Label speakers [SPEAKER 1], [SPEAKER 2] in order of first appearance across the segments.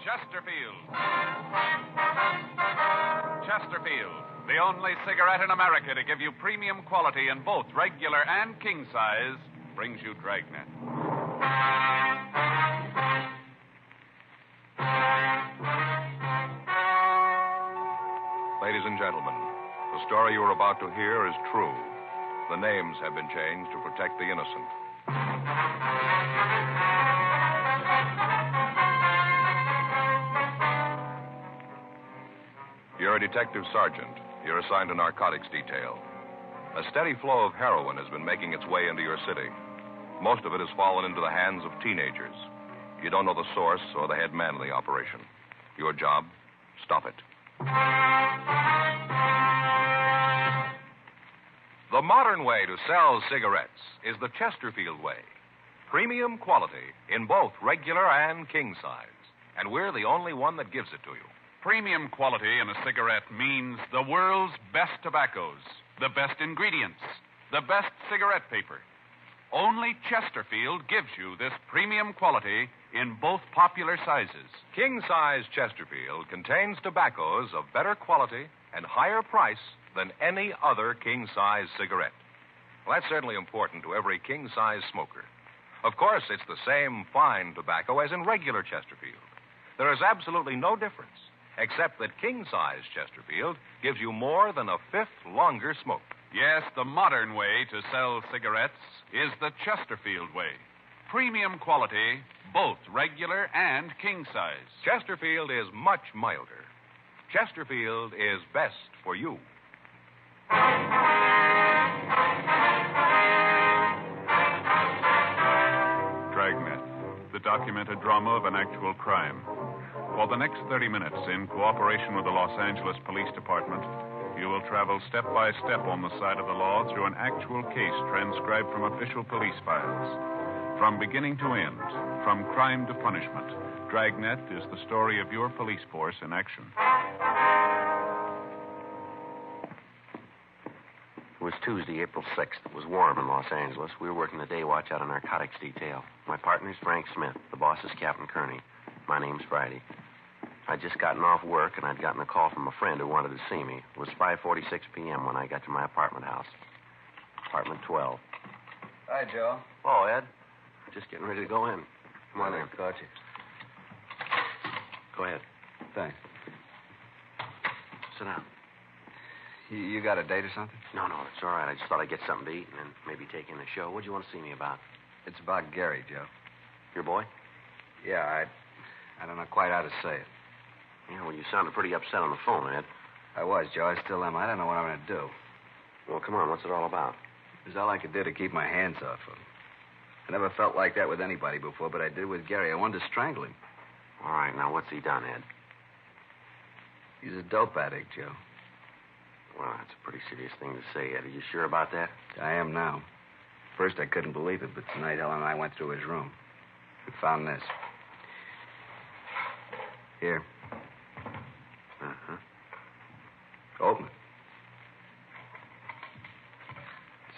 [SPEAKER 1] Chesterfield. Chesterfield, the only cigarette in America to give you premium quality in both regular and king size, brings you Dragnet.
[SPEAKER 2] Ladies and gentlemen, the story you are about to hear is true. The names have been changed to protect the innocent. You're a detective sergeant. You're assigned to narcotics detail. A steady flow of heroin has been making its way into your city. Most of it has fallen into the hands of teenagers. You don't know the source or the head man of the operation. Your job, stop it. The modern way to sell cigarettes is the Chesterfield way. Premium quality in both regular and king size. And we're the only one that gives it to you.
[SPEAKER 1] Premium quality in a cigarette means the world's best tobaccos, the best ingredients, the best cigarette paper. Only Chesterfield gives you this premium quality in both popular sizes.
[SPEAKER 2] King-size Chesterfield contains tobaccos of better quality and higher price than any other king-size cigarette. Well, that's certainly important to every king-size smoker. Of course, it's the same fine tobacco as in regular Chesterfield. There is absolutely no difference, except that king-size Chesterfield gives you more than a fifth longer smoke.
[SPEAKER 1] Yes, the modern way to sell cigarettes is the Chesterfield way. Premium quality, both regular and king size.
[SPEAKER 2] Chesterfield is much milder. Chesterfield is best for you.
[SPEAKER 1] Dragnet, the documented drama of an actual crime. For the next 30 minutes, in cooperation with the Los Angeles Police Department, you will travel step by step on the side of the law through an actual case transcribed from official police files. From beginning to end, from crime to punishment, Dragnet is the story of your police force in action.
[SPEAKER 3] It was Tuesday, April 6th. It was warm in Los Angeles. We were working the day watch out of narcotics detail. My partner's Frank Smith. The boss is Captain Kearney. My name's Friday. I'd just gotten off work, and I'd gotten a call from a friend who wanted to see me. It was 5:46 p.m. when I got to my apartment house. Apartment 12.
[SPEAKER 4] Hi, Joe.
[SPEAKER 3] Oh, Ed. Just getting ready to go in. Come on in.
[SPEAKER 4] Caught you.
[SPEAKER 3] Go ahead.
[SPEAKER 4] Thanks.
[SPEAKER 3] Sit down.
[SPEAKER 4] You got a date or something?
[SPEAKER 3] No, it's all right. I just thought I'd get something to eat and then maybe take in the show. What'd you want to see me about?
[SPEAKER 4] It's about Gary, Joe.
[SPEAKER 3] Your boy?
[SPEAKER 4] Yeah, I don't know quite how to say it.
[SPEAKER 3] Yeah, well, you sounded pretty upset on the phone, Ed.
[SPEAKER 4] I was, Joe. I still am. I don't know what I'm going to do.
[SPEAKER 3] Well, come on. What's it all about?
[SPEAKER 4] It was all I could do to keep my hands off him. I never felt like that with anybody before, but I did with Gary. I wanted to strangle him.
[SPEAKER 3] All right, now what's he done, Ed?
[SPEAKER 4] He's a dope addict, Joe.
[SPEAKER 3] Well, that's a pretty serious thing to say, Ed. Are you sure about that?
[SPEAKER 4] I am now. First, I couldn't believe it, but tonight Helen and I went through his room. We found this. Here.
[SPEAKER 3] Uh-huh.
[SPEAKER 4] Open it.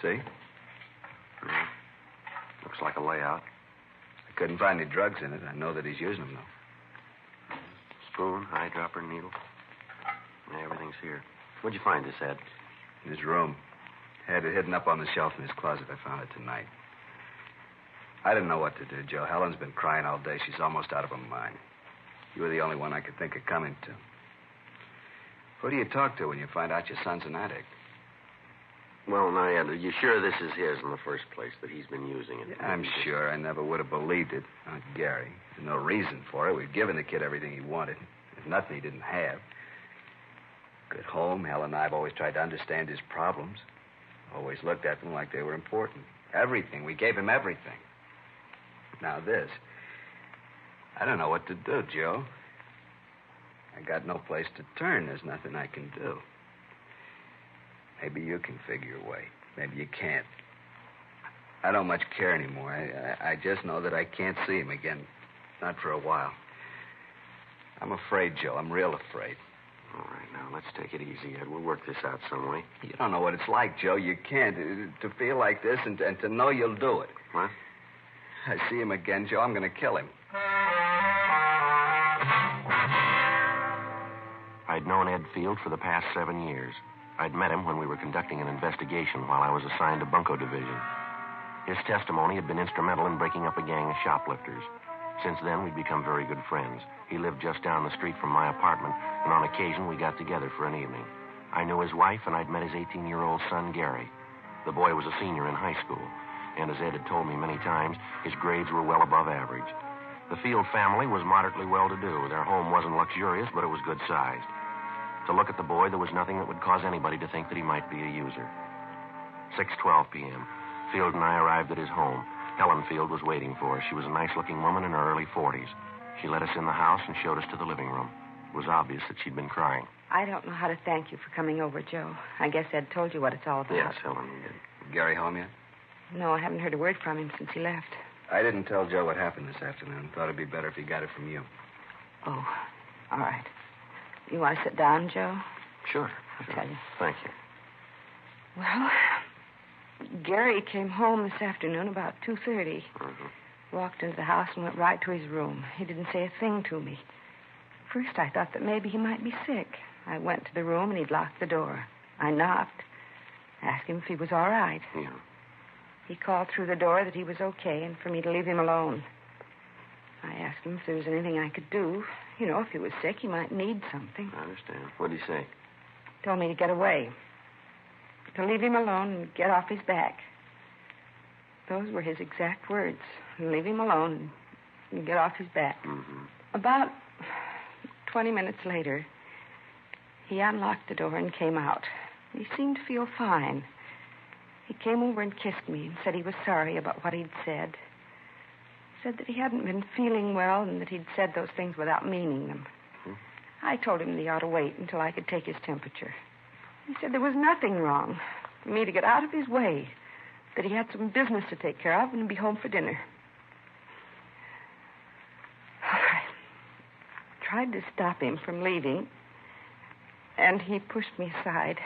[SPEAKER 4] See?
[SPEAKER 3] Yeah. Looks like a layout.
[SPEAKER 4] I couldn't find any drugs in it. I know that he's using them, though.
[SPEAKER 3] Spoon, eyedropper, needle. Yeah, everything's here. Where'd you find this, Ed?
[SPEAKER 4] In his room. Had it hidden up on the shelf in his closet. I found it tonight. I didn't know what to do, Joe. Helen's been crying all day. She's almost out of her mind. You were the only one I could think of coming to. Who do you talk to when you find out your son's an addict?
[SPEAKER 3] Well, now, Ed, are you sure this is his in the first place, that he's been using it?
[SPEAKER 4] Yeah, I'm sure. I never would have believed it. Not Gary. There's no reason for it. We'd given the kid everything he wanted. There's nothing he didn't have. Good home. Helen and I have always tried to understand his problems. Always looked at them like they were important. Everything. We gave him everything. Now this. I don't know what to do, Joe. I got no place to turn. There's nothing I can do. Maybe you can figure a way. Maybe you can't. I don't much care anymore. I just know that I can't see him again. Not for a while. I'm afraid, Joe. I'm real afraid.
[SPEAKER 3] All right, now, let's take it easy, Ed. We'll work this out some way.
[SPEAKER 4] You don't know what it's like, Joe. You can't. To feel like this and to know you'll do it.
[SPEAKER 3] What?
[SPEAKER 4] I see him again, Joe. I'm going to kill him.
[SPEAKER 3] I'd known Ed Field for the past 7 years. I'd met him when we were conducting an investigation while I was assigned to Bunko Division. His testimony had been instrumental in breaking up a gang of shoplifters. Since then, we'd become very good friends. He lived just down the street from my apartment, and on occasion we got together for an evening. I knew his wife, and I'd met his 18-year-old son, Gary. The boy was a senior in high school, and as Ed had told me many times, his grades were well above average. The Field family was moderately well-to-do. Their home wasn't luxurious, but it was good-sized. To look at the boy, there was nothing that would cause anybody to think that he might be a user. 6:12 p.m. Field and I arrived at his home. Helen Field was waiting for us. She was a nice-looking woman in her early 40s. She led us in the house and showed us to the living room. It was obvious that she'd been crying.
[SPEAKER 5] I don't know how to thank you for coming over, Joe. I guess Ed told you what it's all about.
[SPEAKER 3] Yes, Helen, he did.
[SPEAKER 4] Gary home yet?
[SPEAKER 5] No, I haven't heard a word from him since he left.
[SPEAKER 4] I didn't tell Joe what happened this afternoon. Thought it'd be better if he got it from you.
[SPEAKER 5] Oh, all right. You want to sit down, Joe?
[SPEAKER 3] Sure.
[SPEAKER 5] I'll tell you.
[SPEAKER 3] Thank you.
[SPEAKER 5] Well, Gary came home this afternoon about 2:30.
[SPEAKER 3] Mm-hmm.
[SPEAKER 5] Walked into the house and went right to his room. He didn't say a thing to me. First, I thought that maybe he might be sick. I went to the room and he'd locked the door. I knocked, asked him if he was all right.
[SPEAKER 3] Yeah.
[SPEAKER 5] He called through the door that he was okay and for me to leave him alone. I asked him if there was anything I could do. You know, if he was sick, he might need something.
[SPEAKER 3] I understand. What did he say?
[SPEAKER 5] Told me to get away. To leave him alone and get off his back. Those were his exact words. Leave him alone and get off his back.
[SPEAKER 3] Mm-hmm.
[SPEAKER 5] About 20 minutes later, he unlocked the door and came out. He seemed to feel fine. He came over and kissed me and said he was sorry about what he'd said. Said that he hadn't been feeling well and that he'd said those things without meaning them. I told him that he ought to wait until I could take his temperature. He said there was nothing wrong. For me to get out of his way. That he had some business to take care of and be home for dinner. I tried to stop him from leaving, and he pushed me aside.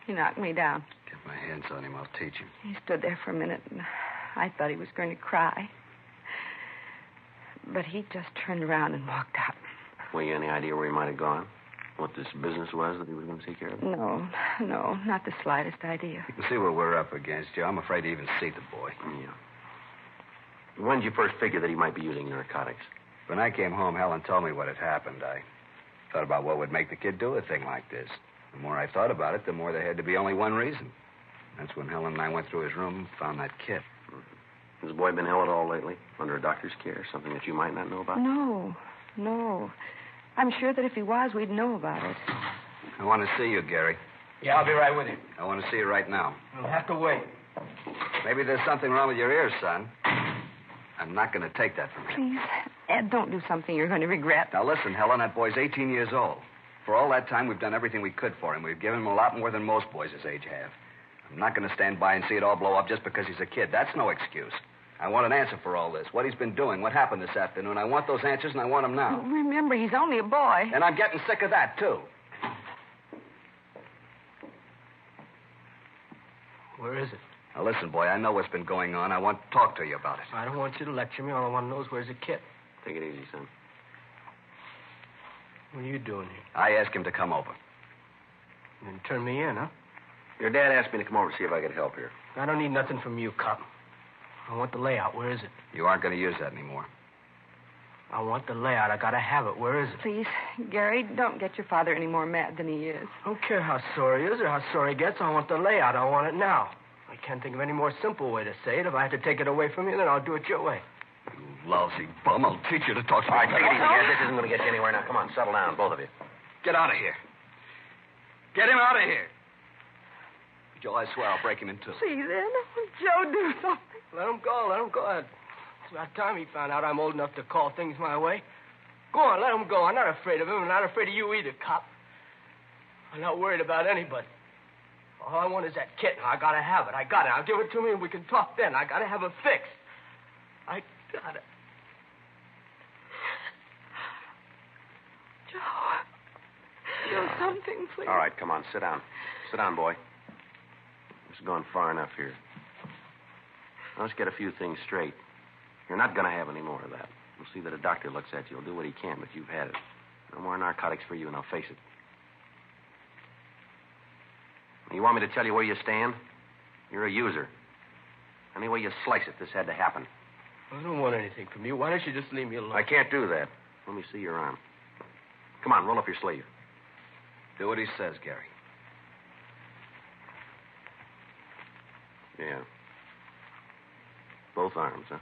[SPEAKER 5] He knocked me down.
[SPEAKER 4] Get my hands on him, I'll teach him.
[SPEAKER 5] He stood there for a minute, and I thought he was going to cry. But he just turned around and walked out.
[SPEAKER 3] Well, you any idea where he might have gone? What this business was that he was going to take care of?
[SPEAKER 5] No, not the slightest idea.
[SPEAKER 4] You can see what we're up against, Joe. I'm afraid to even see the boy.
[SPEAKER 3] Yeah. When did you first figure that he might be using narcotics?
[SPEAKER 4] When I came home, Helen told me what had happened. I thought about what would make the kid do a thing like this. The more I thought about it, the more there had to be only one reason. That's when Helen and I went through his room and found that kit.
[SPEAKER 3] Has the boy been ill at all lately? Under a doctor's care? Something that you might not know about?
[SPEAKER 5] No. I'm sure that if he was, we'd know about it.
[SPEAKER 4] I want to see you, Gary.
[SPEAKER 6] Yeah, I'll be right with you.
[SPEAKER 4] I want to see you right now.
[SPEAKER 6] You'll have to wait.
[SPEAKER 4] Maybe there's something wrong with your ears, son. I'm not going to take that from you.
[SPEAKER 5] Please, Ed, don't do something you're going to regret.
[SPEAKER 4] Now, listen, Helen, that boy's 18 years old. For all that time, we've done everything we could for him. We've given him a lot more than most boys his age have. I'm not going to stand by and see it all blow up just because he's a kid. That's no excuse. I want an answer for all this. What he's been doing, what happened this afternoon. I want those answers, and I want them now.
[SPEAKER 5] Remember, he's only a boy.
[SPEAKER 4] And I'm getting sick of that, too.
[SPEAKER 6] Where is it?
[SPEAKER 4] Now, listen, boy, I know what's been going on. I want to talk to you about it.
[SPEAKER 6] I don't want you to lecture me. All I want to know is where's the kit.
[SPEAKER 3] Take it easy, son.
[SPEAKER 6] What are you doing here?
[SPEAKER 4] I asked him to come over.
[SPEAKER 6] You didn't turn me in, huh?
[SPEAKER 3] Your dad asked me to come over to see if I could help here.
[SPEAKER 6] I don't need nothing from you, cop. I want the layout. Where is it?
[SPEAKER 4] You aren't going to use that anymore.
[SPEAKER 6] I want the layout. I gotta have it. Where is it?
[SPEAKER 5] Please, Gary, don't get your father any more mad than he is.
[SPEAKER 6] I don't care how sore he is or how sore he gets. I want the layout. I want it now. I can't think of any more simple way to say it. If I have to take it away from you, then I'll do it your way.
[SPEAKER 4] You lousy bum. I'll teach you to talk to me.
[SPEAKER 3] All right, take it easy, Ed. This isn't going to get you anywhere. Now, come on, settle down, both of you.
[SPEAKER 4] Get out of here. Get him out of here. Joe, I swear I'll break him in two.
[SPEAKER 5] Please, Ed, Joe, do something.
[SPEAKER 6] Let him go. Let him go. It's about time he found out I'm old enough to call things my way. Go on, let him go. I'm not afraid of him. I'm not afraid of you either, cop. I'm not worried about anybody. All I want is that kit, and I gotta have it. I got it. I'll give it to me, and we can talk then. I gotta have it fixed. I got it.
[SPEAKER 5] Joe, do something, please.
[SPEAKER 3] All right, come on, sit down. Sit down, boy. This has gone far enough here. Now, let's get a few things straight. You're not going to have any more of that. We'll see that a doctor looks at you. He'll do what he can, but you've had it. No more narcotics for you, and I'll face it. You want me to tell you where you stand? You're a user. Any way you slice it, this had to happen.
[SPEAKER 6] I don't want anything from you. Why don't you just leave me alone?
[SPEAKER 3] I can't do that. Let me see your arm. Come on, roll up your sleeve.
[SPEAKER 4] Do what he says, Gary.
[SPEAKER 3] Yeah. Both arms, huh?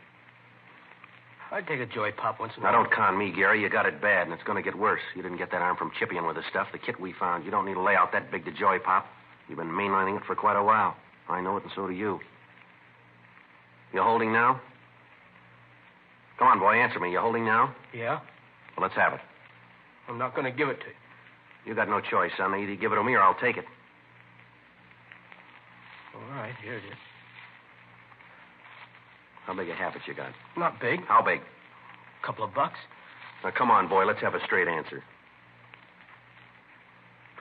[SPEAKER 6] I'd take a joy pop once in a
[SPEAKER 3] Now,
[SPEAKER 6] while.
[SPEAKER 3] don't con me, Gary. You got it bad, and it's going to get worse. You didn't get that arm from chipping with the stuff. The kit we found. You don't need a layout that big to joy pop. You've been mainlining it for quite a while. I know it, and so do you. You holding now? Come on, boy, answer me. You holding now?
[SPEAKER 6] Yeah?
[SPEAKER 3] Well, let's have it.
[SPEAKER 6] I'm not going to give it to you.
[SPEAKER 3] You got no choice, son. Either you give it to me or I'll take it.
[SPEAKER 6] All right, here it is.
[SPEAKER 3] How big a habit you got?
[SPEAKER 6] Not big.
[SPEAKER 3] How big?
[SPEAKER 6] Couple of bucks.
[SPEAKER 3] Now, come on, boy. Let's have a straight answer.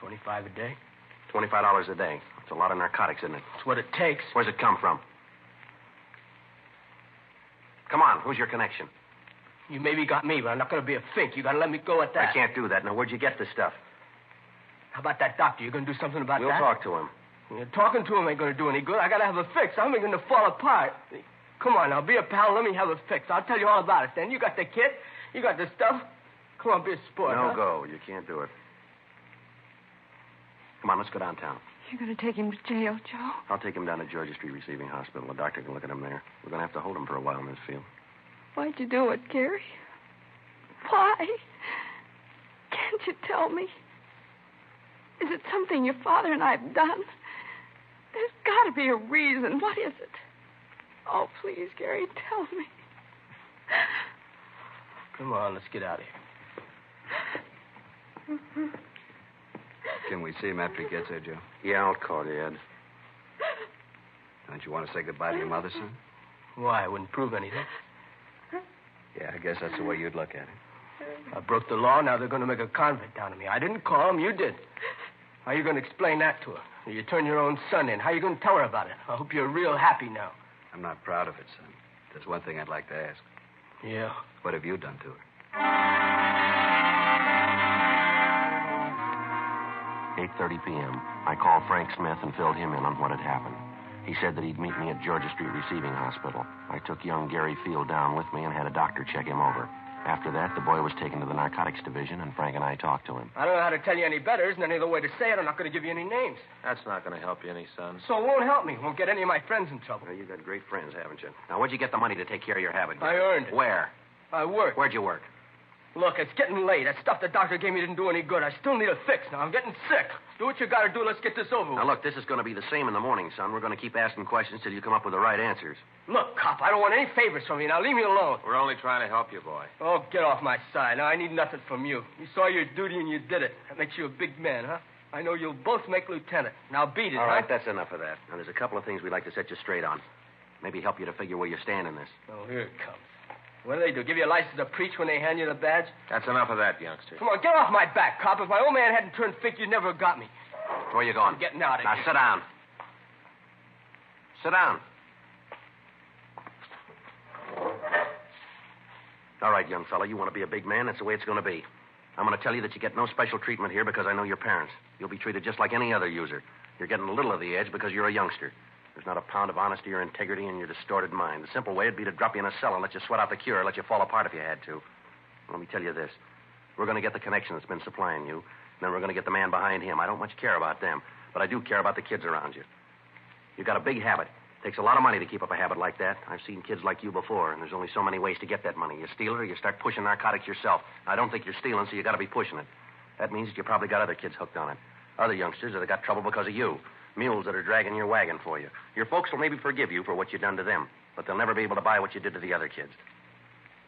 [SPEAKER 6] 25 a day.
[SPEAKER 3] $25 a day. That's a lot of narcotics, isn't it?
[SPEAKER 6] That's what it takes.
[SPEAKER 3] Where's it come from? Come on. Who's your connection?
[SPEAKER 6] You maybe got me, but I'm not going to be a fink. You got to let me go at that.
[SPEAKER 3] I can't do that. Now, where'd you get this stuff?
[SPEAKER 6] How about that doctor? You going to do something about
[SPEAKER 3] We'll
[SPEAKER 6] that?
[SPEAKER 3] talk to him.
[SPEAKER 6] Talking to him ain't going to do any good. I got to have a fix. I'm going to fall apart. Come on now, be a pal. Let me have a fix. I'll tell you all about it then. You got the kit. You got the stuff. Come on, be a sport.
[SPEAKER 3] No
[SPEAKER 6] huh?
[SPEAKER 3] go. You can't do it. Come on, let's go downtown.
[SPEAKER 5] You're going to take him to jail, Joe?
[SPEAKER 3] I'll take him down to Georgia Street Receiving Hospital. The doctor can look at him there. We're going to have to hold him for a while in this field.
[SPEAKER 5] Why'd you do it, Gary? Why? Can't you tell me? Is it something your father and I have done? There's got to be a reason. What is it? Oh, please, Gary, tell me.
[SPEAKER 6] Come on, let's get out of here.
[SPEAKER 4] Can we see him after he gets there, Joe?
[SPEAKER 3] Yeah, I'll call you, Ed.
[SPEAKER 4] Don't you want to say goodbye to your mother, son?
[SPEAKER 6] Why? It wouldn't prove anything.
[SPEAKER 4] Yeah, I guess that's the way you'd look at it.
[SPEAKER 6] I broke the law. Now they're going to make a convict out of me. I didn't call him. You did. How are you going to explain that to her? You turned your own son in. How are you going to tell her about it? I hope you're real happy now.
[SPEAKER 4] I'm not proud of it, son. There's one thing I'd like to ask.
[SPEAKER 6] Yeah.
[SPEAKER 4] What have you done to her?
[SPEAKER 3] 8:30 p.m. I called Frank Smith and filled him in on what had happened. He said that he'd meet me at Georgia Street Receiving Hospital. I took young Gary Field down with me and had a doctor check him over. After that, the boy was taken to the narcotics division, and Frank and I talked to him.
[SPEAKER 6] I don't know how to tell you any better. Isn't any other way to say it. I'm not going to give you any names.
[SPEAKER 2] That's not going to help you any, son.
[SPEAKER 6] So it won't help me. Won't get any of my friends in trouble.
[SPEAKER 3] Well, you've got great friends, haven't you? Now, where'd you get the money to take care of your habit?
[SPEAKER 6] I earned it.
[SPEAKER 3] Where?
[SPEAKER 6] I work.
[SPEAKER 3] Where'd you work?
[SPEAKER 6] Look, it's getting late. That stuff the doctor gave me didn't do any good. I still need a fix now. I'm getting sick. Do what you got to do. Let's get this over with.
[SPEAKER 3] Now, look, this is going to be the same in the morning, son. We're going to keep asking questions till you come up with the right answers.
[SPEAKER 6] Look, cop, I don't want any favors from you. Now, leave me alone.
[SPEAKER 2] We're only trying to help you, boy.
[SPEAKER 6] Oh, get off my side. Now, I need nothing from you. You saw your duty and you did it. That makes you a big man, huh? I know you'll both make lieutenant. Now, beat it,
[SPEAKER 3] All
[SPEAKER 6] huh?
[SPEAKER 3] right, that's enough of that. Now, there's a couple of things we'd like to set you straight on. Maybe help you to figure where you stand in this.
[SPEAKER 6] Oh, here it comes. What do? Give you a license to preach when they hand you the badge?
[SPEAKER 2] That's enough of that, youngster.
[SPEAKER 6] Come on, get off my back, cop. If my old man hadn't turned fink, you'd never have got me.
[SPEAKER 3] Where you going?
[SPEAKER 6] I'm getting out of
[SPEAKER 3] Now,
[SPEAKER 6] here.
[SPEAKER 3] sit down. Sit down. All right, young fella, you want to be a big man, that's the way it's going to be. I'm going to tell you that you get no special treatment here because I know your parents. You'll be treated just like any other user. You're getting a little of the edge because you're a youngster. There's not a pound of honesty or integrity in your distorted mind. The simple way would be to drop you in a cell and let you sweat out the cure, let you fall apart if you had to. Let me tell you this. We're going to get the connection that's been supplying you, and then we're going to get the man behind him. I don't much care about them, but I do care about the kids around you. You've got a big habit. It takes a lot of money to keep up a habit like that. I've seen kids like you before, and there's only so many ways to get that money. You steal it or you start pushing narcotics yourself. I don't think you're stealing, so you got to be pushing it. That means that you probably got other kids hooked on it. Other youngsters that have got trouble because of you. Mules that are dragging your wagon for you. Your folks will maybe forgive you for what you've done to them, but they'll never be able to buy what you did to the other kids.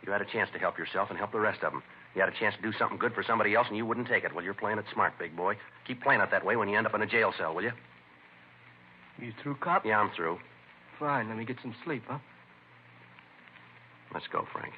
[SPEAKER 3] You had a chance to help yourself and help the rest of them. You had a chance to do something good for somebody else, and you wouldn't take it. Well, you're playing it smart, big boy. Keep playing it that way when you end up in a jail cell, will you?
[SPEAKER 6] You through, cop?
[SPEAKER 3] Yeah, I'm through.
[SPEAKER 6] Fine. Let me get some sleep, huh?
[SPEAKER 3] Let's go, Frank.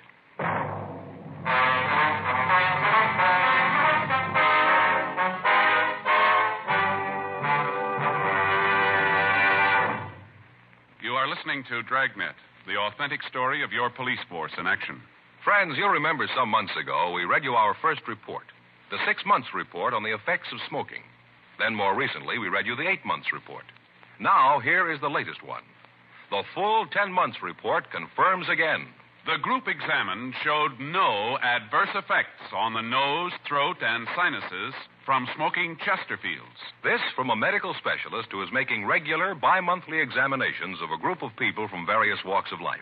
[SPEAKER 1] You are listening to Dragnet, the authentic story of your police force in action.
[SPEAKER 2] Friends, you'll remember some months ago we read you our first report, the 6 months report on the effects of smoking. Then more recently, we read you the 8 months report. Now, here is the latest one. The full 10 months report confirms again.
[SPEAKER 1] The group examined showed no adverse effects on the nose, throat, and sinuses from smoking Chesterfields.
[SPEAKER 2] This from a medical specialist who is making regular bi-monthly examinations of a group of people from various walks of life.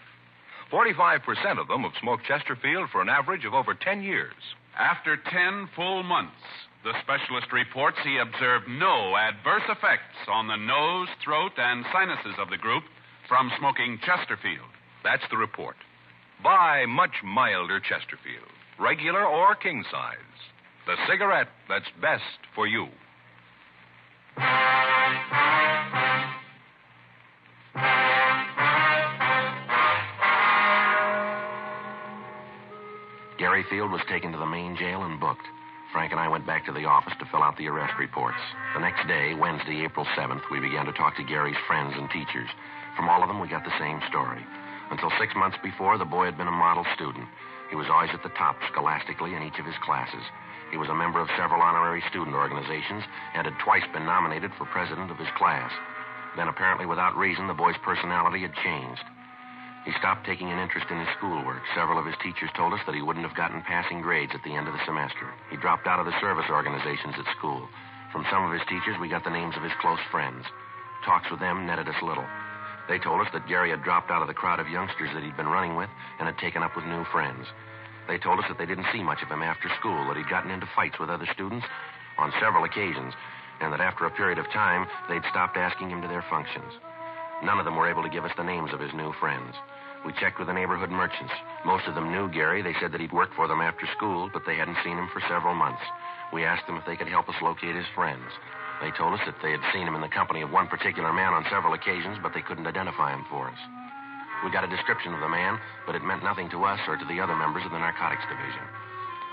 [SPEAKER 2] 45% of them have smoked Chesterfield for an average of over 10 years.
[SPEAKER 1] After 10 full months, the specialist reports he observed no adverse effects on the nose, throat, and sinuses of the group from smoking Chesterfield.
[SPEAKER 2] That's the report. Buy much milder Chesterfield, regular or king size. The cigarette that's best for you.
[SPEAKER 3] Gary Field was taken to the main jail and booked. Frank and I went back to the office to fill out the arrest reports. The next day, Wednesday, April 7th, we began to talk to Gary's friends and teachers. From all of them, we got the same story. Until 6 months before, the boy had been a model student. He was always at the top scholastically in each of his classes. He was a member of several honorary student organizations and had twice been nominated for president of his class. Then, apparently without reason, the boy's personality had changed. He stopped taking an interest in his schoolwork. Several of his teachers told us that he wouldn't have gotten passing grades at the end of the semester. He dropped out of the service organizations at school. From some of his teachers, we got the names of his close friends. Talks with them netted us little. They told us that Gary had dropped out of the crowd of youngsters that he'd been running with and had taken up with new friends. They told us that they didn't see much of him after school, that he'd gotten into fights with other students on several occasions, and that after a period of time, they'd stopped asking him to their functions. None of them were able to give us the names of his new friends. We checked with the neighborhood merchants. Most of them knew Gary. They said that he'd worked for them after school, but they hadn't seen him for several months. We asked them if they could help us locate his friends. They told us that they had seen him in the company of one particular man on several occasions, but they couldn't identify him for us. We got a description of the man, but it meant nothing to us or to the other members of the narcotics division.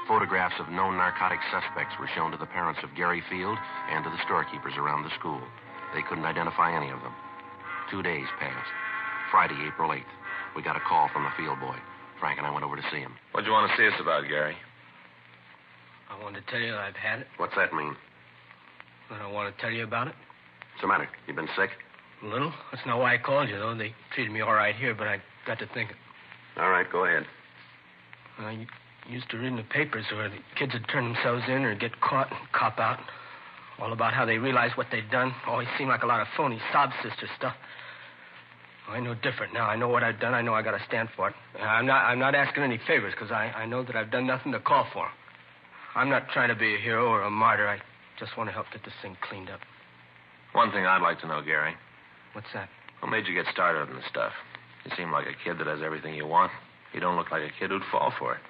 [SPEAKER 3] Photographs of known narcotics suspects were shown to the parents of Gary Field and to the storekeepers around the school. They couldn't identify any of them. 2 days passed. Friday, April 8th. We got a call from the field boy. Frank and I went over to see him.
[SPEAKER 7] What'd you want to see us about, Gary?
[SPEAKER 6] I wanted to tell you that I've had it.
[SPEAKER 3] What's that mean?
[SPEAKER 6] I don't want to tell you about it.
[SPEAKER 3] What's the matter? You been sick?
[SPEAKER 6] A little. That's not why I called you, though. They treated me all right here, but I got to thinking.
[SPEAKER 3] All right, go ahead.
[SPEAKER 6] I used to read in the papers where the kids would turn themselves in or get caught and cop out. All about how they realized what they'd done. Always seemed like a lot of phony sob sister stuff. I know different now. I know what I've done. I know I got to stand for it. I'm not asking any favors because I know that I've done nothing to call for 'em. I'm not trying to be a hero or a martyr. I just want to help get this thing cleaned up.
[SPEAKER 7] One thing I'd like to know, Gary.
[SPEAKER 6] What's that?
[SPEAKER 7] What made you get started on this stuff? You seem like a kid that has everything you want. You don't look like a kid who'd fall for it.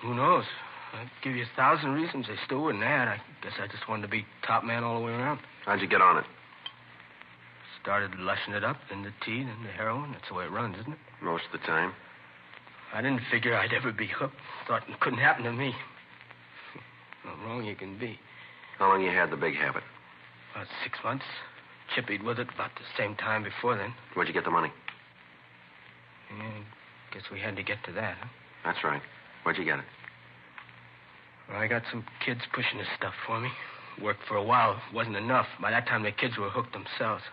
[SPEAKER 6] Who knows? I'd give you 1,000 reasons. They still wouldn't add. I guess I just wanted to be top man all the way around.
[SPEAKER 3] How'd you get on it?
[SPEAKER 6] Started lushing it up, then the tea, then the heroin. That's the way it runs, isn't it?
[SPEAKER 3] Most of the time.
[SPEAKER 6] I didn't figure I'd ever be hooked. Thought it couldn't happen to me. How wrong you can be.
[SPEAKER 3] How long you had the big habit?
[SPEAKER 6] About 6 months. Chippied with it about the same time before then.
[SPEAKER 3] Where'd you get the money?
[SPEAKER 6] Yeah, guess we had to get to that, huh?
[SPEAKER 3] That's right. Where'd you get it?
[SPEAKER 6] Well, I got some kids pushing this stuff for me. Worked for a while. Wasn't enough. By that time, the kids were hooked themselves.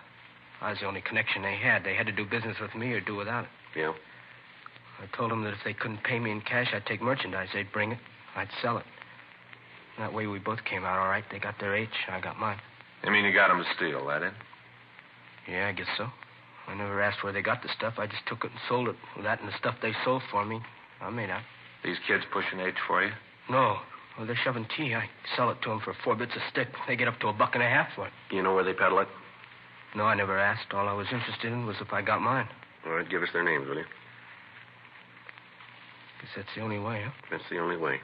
[SPEAKER 6] I was the only connection they had. They had to do business with me or do without it.
[SPEAKER 3] Yeah?
[SPEAKER 6] I told them that if they couldn't pay me in cash, I'd take merchandise. They'd bring it. I'd sell it. That way we both came out all right. They got their H, I got mine.
[SPEAKER 7] You mean you got him to steal, that it?
[SPEAKER 6] Yeah, I guess so. I never asked where they got the stuff. I just took it and sold it. With that and the stuff they sold for me, I made out.
[SPEAKER 7] These kids pushing H for you?
[SPEAKER 6] No. Well, they're shoving tea. I sell it to them for 4 bits a stick. They get up to $1.50 for it.
[SPEAKER 3] You know where they peddle it?
[SPEAKER 6] No, I never asked. All I was interested in was if I got mine.
[SPEAKER 3] All right, give us their names, will you?
[SPEAKER 6] Guess that's the only way, huh?
[SPEAKER 3] That's the only way.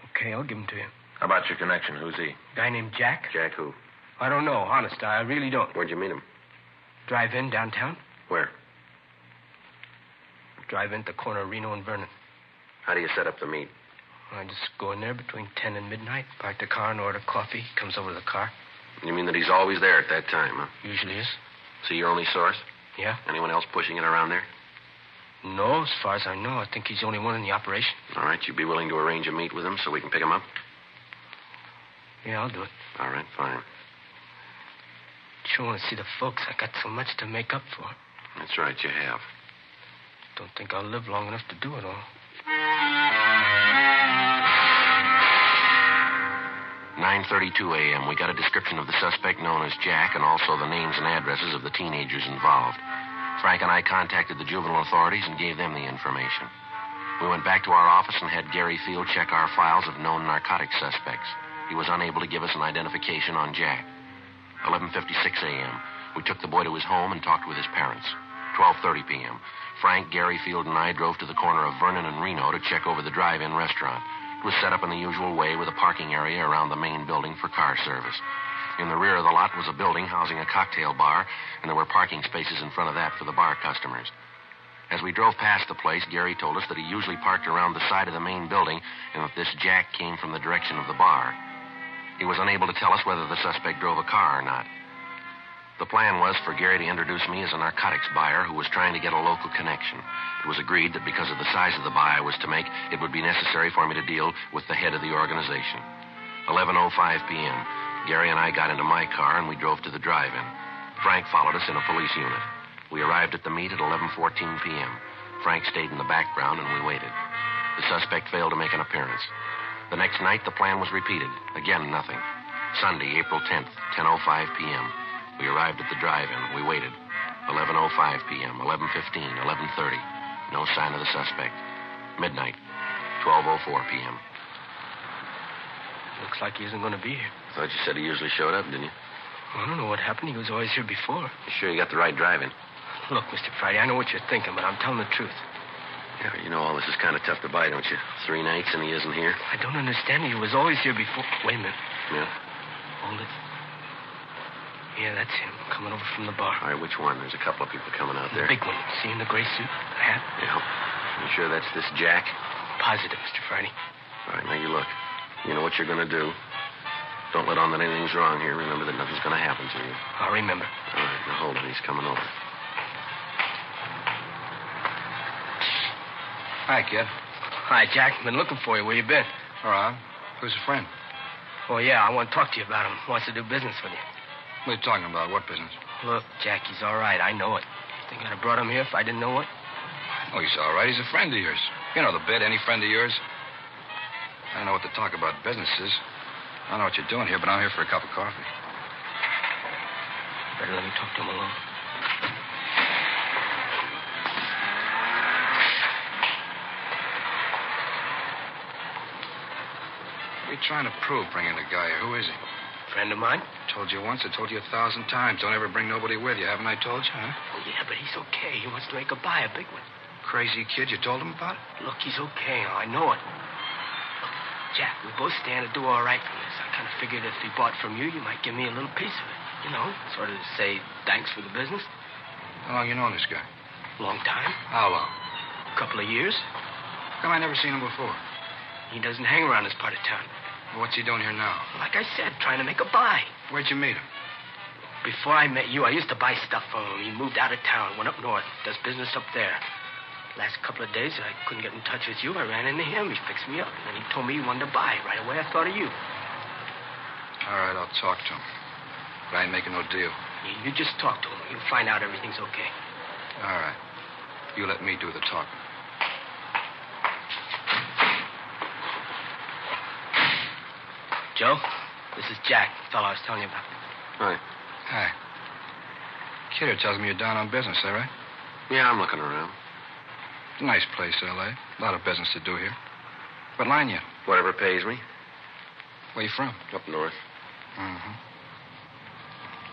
[SPEAKER 6] Okay, I'll give them to you.
[SPEAKER 7] How about your connection? Who's he?
[SPEAKER 6] Guy named Jack?
[SPEAKER 3] Jack who?
[SPEAKER 6] I don't know, honest. I really don't.
[SPEAKER 3] Where'd you meet him?
[SPEAKER 6] Drive-in downtown?
[SPEAKER 3] Where?
[SPEAKER 6] Drive-in at the corner of Reno and Vernon.
[SPEAKER 3] How do you set up the meet?
[SPEAKER 6] I just go in there between 10 and midnight, park the car and order coffee. He comes over to the car.
[SPEAKER 3] You mean that he's always there at that time, huh?
[SPEAKER 6] Usually is.
[SPEAKER 3] So your only source?
[SPEAKER 6] Yeah.
[SPEAKER 3] Anyone else pushing it around there?
[SPEAKER 6] No, as far as I know. I think he's the only one in the operation.
[SPEAKER 3] All right, you'd be willing to arrange a meet with him so we can pick him up?
[SPEAKER 6] Yeah, I'll do it.
[SPEAKER 3] All right, fine.
[SPEAKER 6] Sure want to see the folks. I got so much to make up for.
[SPEAKER 3] That's right, you have.
[SPEAKER 6] Don't think I'll live long enough to do it all.
[SPEAKER 3] 9:32 a.m. We got a description of the suspect known as Jack and also the names and addresses of the teenagers involved. Frank and I contacted the juvenile authorities and gave them the information. We went back to our office and had Gary Field check our files of known narcotic suspects. He was unable to give us an identification on Jack. 11:56 a.m. We took the boy to his home and talked with his parents. 12:30 p.m. Frank, Gary Field, and I drove to the corner of Vernon and Reno to check over the drive-in restaurant. It was set up in the usual way with a parking area around the main building for car service. In the rear of the lot was a building housing a cocktail bar, and there were parking spaces in front of that for the bar customers. As we drove past the place, Gary told us that he usually parked around the side of the main building and that this Jack came from the direction of the bar. He was unable to tell us whether the suspect drove a car or not. The plan was for Gary to introduce me as a narcotics buyer who was trying to get a local connection. It was agreed that because of the size of the buy I was to make, it would be necessary for me to deal with the head of the organization. 11:05 p.m. Gary and I got into my car and we drove to the drive-in. Frank followed us in a police unit. We arrived at the meet at 11:14 p.m. Frank stayed in the background and we waited. The suspect failed to make an appearance. The next night, the plan was repeated. Again, nothing. Sunday, April 10th, 10:05 p.m. We arrived at the drive-in. We waited. 11:05 p.m., 11:15, 11:30. No sign of the suspect. Midnight, 12:04 p.m.
[SPEAKER 6] Looks like he isn't going to be here.
[SPEAKER 3] Thought you said he usually showed up, didn't you?
[SPEAKER 6] I don't know what happened. He was always here before.
[SPEAKER 3] You sure you got the right drive-in?
[SPEAKER 6] Look, Mr. Friday, I know what you're thinking, but I'm telling the truth.
[SPEAKER 3] Yeah, you know all this is kind of tough to buy, don't you? 3 nights and he isn't here.
[SPEAKER 6] I don't understand. He was always here before. Wait a minute.
[SPEAKER 3] Yeah?
[SPEAKER 6] Hold it. Yeah, that's him, coming over from the bar.
[SPEAKER 3] All right, which one? There's a couple of people coming out there.
[SPEAKER 6] The big one. See, in the gray suit, the hat?
[SPEAKER 3] Yeah. You sure that's this Jack?
[SPEAKER 6] Positive, Mr. Friday.
[SPEAKER 3] All right, now you look. You know what you're going to do. Don't let on that anything's wrong here. Remember that nothing's going to happen to you.
[SPEAKER 6] I'll remember.
[SPEAKER 3] All right, now hold it. He's coming over.
[SPEAKER 8] Hi, kid.
[SPEAKER 6] Hi, Jack. Been looking for you. Where you been?
[SPEAKER 8] All right. Who's a friend?
[SPEAKER 6] Oh, yeah, I want to talk to you about him. Wants to do business with you.
[SPEAKER 8] What are you talking about? What business?
[SPEAKER 6] Look, Jack, he's all right. I know it. You think I'd have brought him here if I didn't know it?
[SPEAKER 8] Oh, he's all right. He's a friend of yours. You know the bit, any friend of yours. I don't know what to talk about businesses. I don't know what you're doing here, but I'm here for a cup of coffee.
[SPEAKER 6] Better let me talk to him alone.
[SPEAKER 8] What are you trying to prove bringing the guy here? Who is he?
[SPEAKER 6] Friend of mine?
[SPEAKER 8] Told you once. I told you 1,000 times. Don't ever bring nobody with you. Haven't I told you, huh?
[SPEAKER 6] Oh, yeah, but he's okay. He wants to make a buy, a big one.
[SPEAKER 8] Crazy kid. You told him about it?
[SPEAKER 6] Look, he's okay. I know it. Look, Jack, we both stand to do all right from this. I kind of figured if he bought from you, you might give me a little piece of it. You know, sort of say thanks for the business.
[SPEAKER 8] How long you known this guy?
[SPEAKER 6] Long time.
[SPEAKER 8] How long?
[SPEAKER 6] A couple of years.
[SPEAKER 8] How come I never seen him before?
[SPEAKER 6] He doesn't hang around this part of town.
[SPEAKER 8] What's he doing here now?
[SPEAKER 6] Like I said, trying to make a buy.
[SPEAKER 8] Where'd you meet him?
[SPEAKER 6] Before I met you, I used to buy stuff from him. He moved out of town, went up north, does business up there. Last couple of days, I couldn't get in touch with you. I ran into him. He fixed me up. And then he told me he wanted to buy. Right away, I thought of you.
[SPEAKER 8] All right, I'll talk to him. But I ain't making no deal.
[SPEAKER 6] You just talk to him. You'll find out everything's okay.
[SPEAKER 8] All right. You let me do the talking.
[SPEAKER 6] Joe, this is Jack, the fellow I was telling you about.
[SPEAKER 3] Hi.
[SPEAKER 8] Hi. Kidder tells me you're down on business, is that right?
[SPEAKER 3] Yeah, I'm looking around.
[SPEAKER 8] Nice place, L.A. A lot of business to do here. What line you?
[SPEAKER 3] Whatever pays me.
[SPEAKER 8] Where you from?
[SPEAKER 3] Up north.
[SPEAKER 8] Mm-hmm.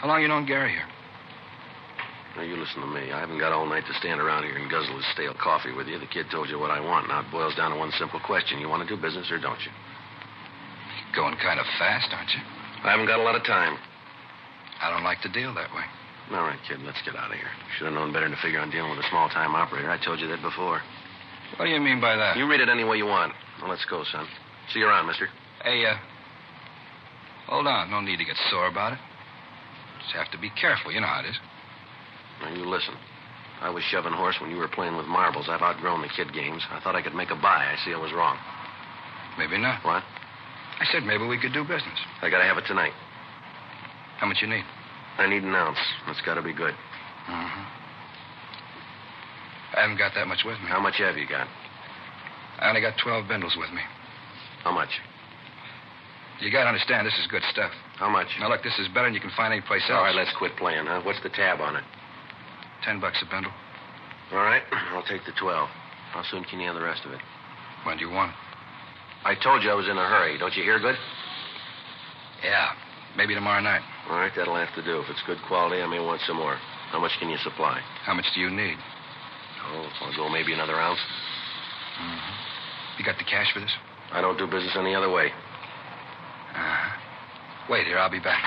[SPEAKER 8] How long you known Gary here?
[SPEAKER 3] Now, you listen to me. I haven't got all night to stand around here and guzzle his stale coffee with you. The kid told you what I want. Now, it boils down to one simple question. You want to do business or don't you?
[SPEAKER 8] Going kind of fast, aren't you?
[SPEAKER 3] I haven't got a lot of time.
[SPEAKER 8] I don't like to deal that way.
[SPEAKER 3] All right, kid, let's get out of here. Should have known better than to figure on dealing with a small-time operator. I told you that before.
[SPEAKER 8] What do you mean by that?
[SPEAKER 3] You read it any way you want. Well, let's go, son. See you around, mister.
[SPEAKER 8] Hey, hold on. No need to get sore about it. Just have to be careful. You know how it is.
[SPEAKER 3] Now, you listen. I was shoving horse when you were playing with marbles. I've outgrown the kid games. I thought I could make a buy. I see I was wrong.
[SPEAKER 8] Maybe not.
[SPEAKER 3] What?
[SPEAKER 8] I said maybe we could do business.
[SPEAKER 3] I gotta have it tonight.
[SPEAKER 8] How much you need?
[SPEAKER 3] I need an ounce. It's gotta be good.
[SPEAKER 8] Mm-hmm. I haven't got that much with me.
[SPEAKER 3] How much have you got?
[SPEAKER 8] I only got 12 bindles with me.
[SPEAKER 3] How much?
[SPEAKER 8] You gotta understand, this is good stuff.
[SPEAKER 3] How much?
[SPEAKER 8] Now, look, this is better than you can find anyplace else.
[SPEAKER 3] All right, let's quit playing, huh? What's the tab on it?
[SPEAKER 8] $10 a bundle.
[SPEAKER 3] All right, I'll take the 12. How soon can you have the rest of it?
[SPEAKER 8] When do you want it?
[SPEAKER 3] I told you I was in a hurry. Don't you hear good?
[SPEAKER 8] Yeah, maybe tomorrow night.
[SPEAKER 3] All right, that'll have to do. If it's good quality, I may want some more. How much can you supply?
[SPEAKER 8] How much do you need?
[SPEAKER 3] Oh, I'll go maybe another ounce.
[SPEAKER 8] Mm-hmm. You got the cash for this?
[SPEAKER 3] I don't do business any other way.
[SPEAKER 8] Uh-huh. Wait here, I'll be back.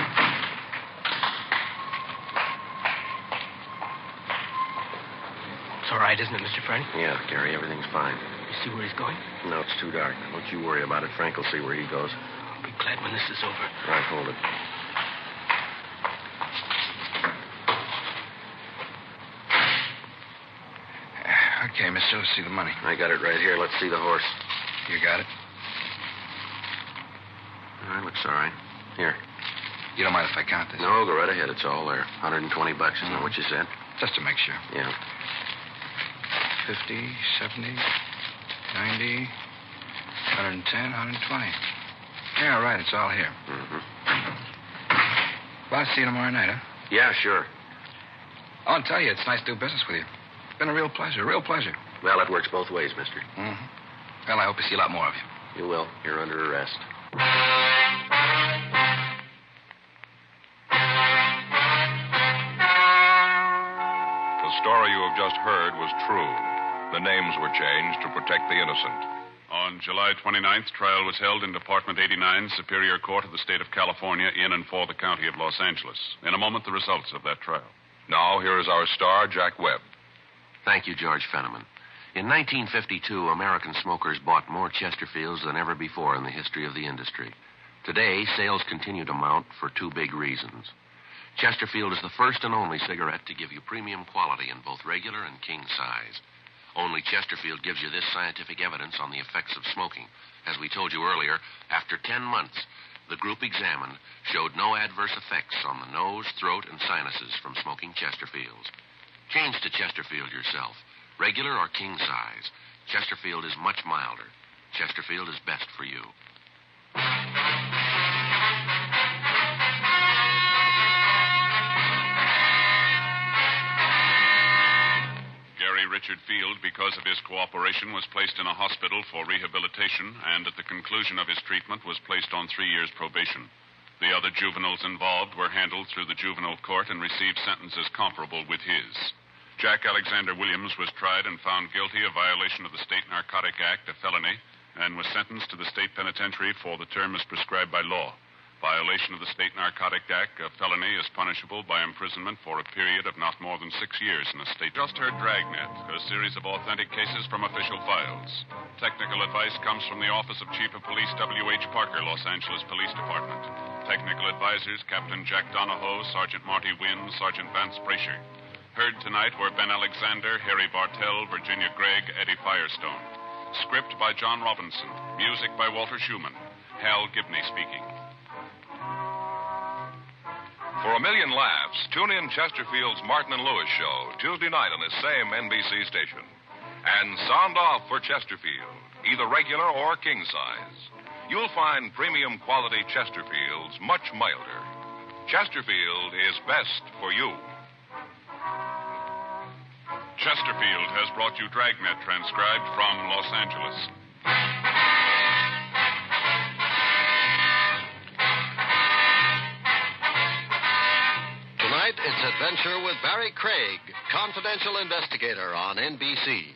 [SPEAKER 6] It's all right, isn't it, Mr. Frank?
[SPEAKER 3] Yeah, Gary, everything's fine.
[SPEAKER 6] You see where he's going?
[SPEAKER 3] No, it's too dark. Don't you worry about it. Frank will see where he goes.
[SPEAKER 6] I'll be glad when this is over.
[SPEAKER 3] All right, hold it.
[SPEAKER 8] Okay, mister, let's see the money.
[SPEAKER 3] I got it right here. Let's see the horse.
[SPEAKER 8] You got it?
[SPEAKER 3] All right, looks all right. Here.
[SPEAKER 8] You don't mind if I count this?
[SPEAKER 3] No, go right ahead. It's all there. $120, isn't that what you said?
[SPEAKER 8] Just to make sure.
[SPEAKER 3] Yeah.
[SPEAKER 8] 50, 70, 90, 110, 120. Yeah, right, it's all here.
[SPEAKER 3] Mm-hmm.
[SPEAKER 8] Well, I'll see you tomorrow night, huh?
[SPEAKER 3] Yeah, sure.
[SPEAKER 8] I want to tell you, it's nice to do business with you. It's been a real pleasure,
[SPEAKER 3] Well, it works both ways, mister.
[SPEAKER 8] Mm-hmm. Well, I hope to see a lot more of you.
[SPEAKER 3] You will. You're under arrest.
[SPEAKER 2] The story you have just heard was true. The names were changed to protect the innocent.
[SPEAKER 1] On July 29th, trial was held in Department 89, Superior Court of the State of California, in and for the County of Los Angeles. In a moment, the results of that trial.
[SPEAKER 2] Now, here is our star, Jack Webb.
[SPEAKER 3] Thank you, George Fenneman. In 1952, American smokers bought more Chesterfields than ever before in the history of the industry. Today, sales continue to mount for two big reasons. Chesterfield is the first and only cigarette to give you premium quality in both regular and king size. Only Chesterfield gives you this scientific evidence on the effects of smoking. As we told you earlier, after 10 months, the group examined showed no adverse effects on the nose, throat, and sinuses from smoking Chesterfields. Change to Chesterfield yourself. Regular or king size. Chesterfield is much milder. Chesterfield is best for you.
[SPEAKER 1] Gary Richard Field, because of his cooperation, was placed in a hospital for rehabilitation and at the conclusion of his treatment was placed on 3 years probation. The other juveniles involved were handled through the juvenile court and received sentences comparable with his. Jack Alexander Williams was tried and found guilty of violation of the State Narcotic Act, a felony, and was sentenced to the state penitentiary for the term as prescribed by law. Violation of the State Narcotic Act, a felony, is punishable by imprisonment for a period of not more than 6 years in a state. Just heard Dragnet, a series of authentic cases from official files. Technical advice comes from the Office of Chief of Police W.H. Parker, Los Angeles Police Department. Technical advisors, Captain Jack Donahoe, Sergeant Marty Wynn, Sergeant Vance Brasher. Heard tonight were Ben Alexander, Harry Bartell, Virginia Gregg, Eddie Firestone. Script by John Robinson. Music by Walter Schumann. Hal Gibney speaking.
[SPEAKER 2] For a million laughs, tune in Chesterfield's Martin and Lewis show Tuesday night on this same NBC station. And sound off for Chesterfield, either regular or king size. You'll find premium quality Chesterfields much milder. Chesterfield is best for you.
[SPEAKER 1] Chesterfield has brought you Dragnet, transcribed from Los Angeles.
[SPEAKER 9] Tonight, it's Adventure with Barry Craig, confidential investigator on NBC.